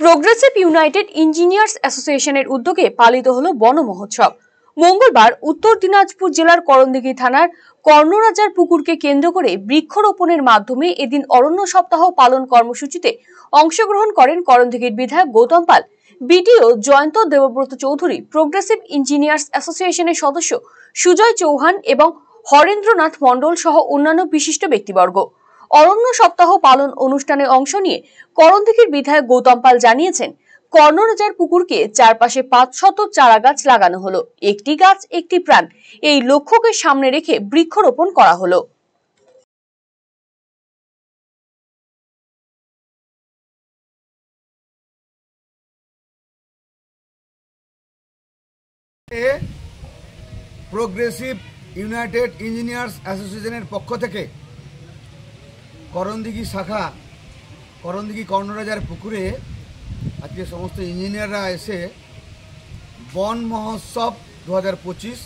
Progressive United engineers অ্যাসোসিয়েশনের উদ্যোগে পালিত হলো বন মহোৎসব। মঙ্গলবার উত্তর দিনাজপুর জেলার করণদিঘি থানার কর্ণরাজার পুকুরকে কেন্দ্র করে বৃক্ষরোপণের মাধ্যমে এদিন অরণ্য সপ্তাহ পালন কর্মসূচিতে অংশগ্রহণ করেন করণদিঘির বিধায়ক Goutam Pal, BDO Jayanta Debabrata Chowdhury, progressive engineers অ্যাসোসিয়েশনের সদস্য সুজয় চৌহান এবং হরেন্দ্রনাথ মণ্ডল সহ অন্যান্য বিশিষ্ট ব্যক্তিবর্গ। অরণ্য সপ্তাহ পালন অনুষ্ঠানে অংশ নিয়ে করণদিঘির বিধায়ক গৌতম পাল জানিয়েছেন, কর্ণরাজার পুকুরকে চারপাশে 500 চারা গাছ লাগানো হলো। একটি গাছ একটি প্রাণ, এই লক্ষ্যকে সামনে রেখে বৃক্ষরোপণ করা হলো। প্রোগ্রেসিভ ইউনাইটেড ইঞ্জিনিয়ার্স অ্যাসোসিয়েশনের পক্ষ থেকে করণদিঘি শাখা করণদিঘি কর্ণরাজার পুকুরে আজকে সমস্ত ইঞ্জিনিয়াররা এসে বন মহোৎসব 2025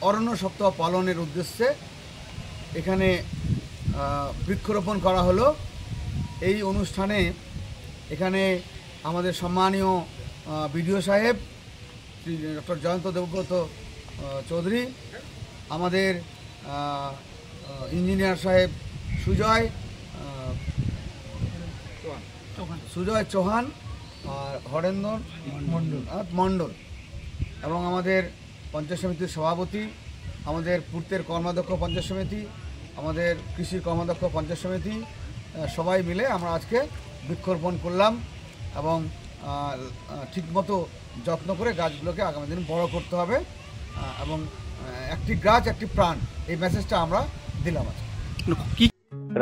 অরণ্য সপ্তাহ পালনের উদ্দেশ্যে এখানে বৃক্ষরোপণ করা হলো। এই অনুষ্ঠানে এখানে আমাদের সম্মানীয় বিডিও সাহেব শ্রী ডক্টর জয়ন্ত দেবব্রত চৌধুরী, আমাদের ইঞ্জিনিয়ার সাহেব সুজয় চৌহান আর হরেন্দ্রনাথ মণ্ডল এবং আমাদের পঞ্চায়েত সমিতির সভাপতি, আমাদের পূর্তের কর্মাধ্যক্ষ পঞ্চায়েত সমিতি, আমাদের কৃষির কর্মাধ্যক্ষ পঞ্চায়েত সমিতি, সবাই মিলে আমরা আজকে বৃক্ষরোপণ করলাম এবং ঠিকমতো যত্ন করে গাছগুলোকে আগামী দিন বড় করতে হবে এবং একটি গাছ একটি প্রাণ, এই মেসেজটা আমরা দিলাম।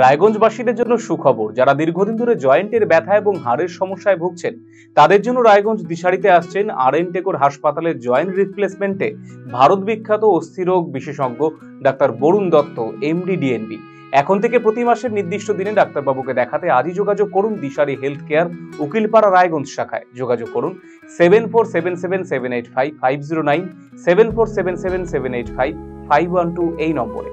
রায়গঞ্জবাসীদের জন্য সুখবর, যারা দীর্ঘদিন ধরে জয়েন্টের ব্যথা এবং হাড়ের সমস্যায় ভুগছেন তাদের জন্য রায়গঞ্জ দিশারিতে আসছেন আর.এন. টেগোর হাসপাতালের জয়েন্ট রিপ্লেসমেন্টে ভারত বিখ্যাত অস্থিরোগ বিশেষজ্ঞ doctor Barun Dutta, MD, DNB. এখন থেকে প্রতি মাসের নির্দিষ্ট দিনে ডাক্তারবাবুকে দেখাতে আজই যোগাযোগ করুন দিশারি হেলথ কেয়ার, উকিলপাড়া, রায়গঞ্জ শাখায়। যোগাযোগ করুন 7477785509, 7477785512 এই নম্বরে।